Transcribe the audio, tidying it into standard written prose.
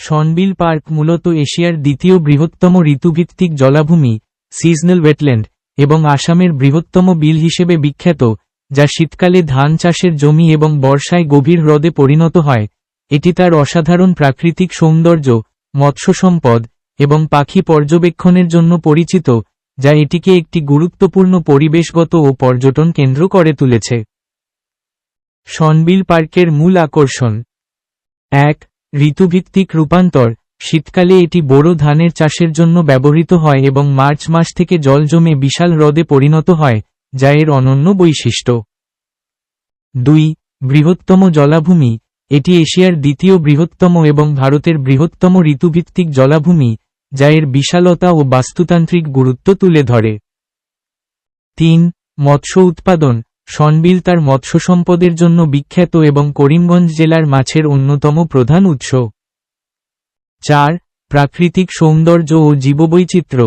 শনবিল park মূলত এশিয়ার দ্বিতীয় বৃহত্তম ঋতুভিত্তিক জলাভূমি, সিজনাল ওয়েটল্যান্ড, এবং আসামের বৃহত্তম বিল হিসেবে বিখ্যাত, যা শীতকালে ধান চাষের জমি এবং বর্ষায় গভীর হ্রদে পরিণত হয়। এটি তার অসাধারণ প্রাকৃতিক সৌন্দর্য, মৎস্য সম্পদ, এবং পাখি পর্যবেক্ষণের জন্য পরিচিত, যা এটিকে একটি গুরুত্বপূর্ণ পরিবেশগত ও পর্যটন কেন্দ্র করে তুলেছে। শনবিল পার্কের মূল আকর্ষণ: ১. ঋতুভিত্তিক রূপান্তর। শীতকালে এটি বোরো ধানের চাষের জন্য ব্যবহৃত হয় এবং মার্চ মাস থেকে জল জমে বিশাল হ্রদে পরিণত হয়, যা এর অনন্য বৈশিষ্ট্য। ২. বৃহত্তম জলাভূমি। এটি এশিয়ার দ্বিতীয় বৃহত্তম এবং ভারতের বৃহত্তম ঋতুভিত্তিক জলাভূমি, যা এর বিশালতা ও বাস্তুতান্ত্রিক গুরুত্ব তুলে ধরে। ৩. মৎস্য উৎপাদন। শনবিল তার মৎস্য সম্পদের জন্য বিখ্যাত এবং করিমগঞ্জ জেলার মাছের অন্যতম প্রধান উৎস। ৪. প্রাকৃতিক সৌন্দর্য ও জীববৈচিত্র্য।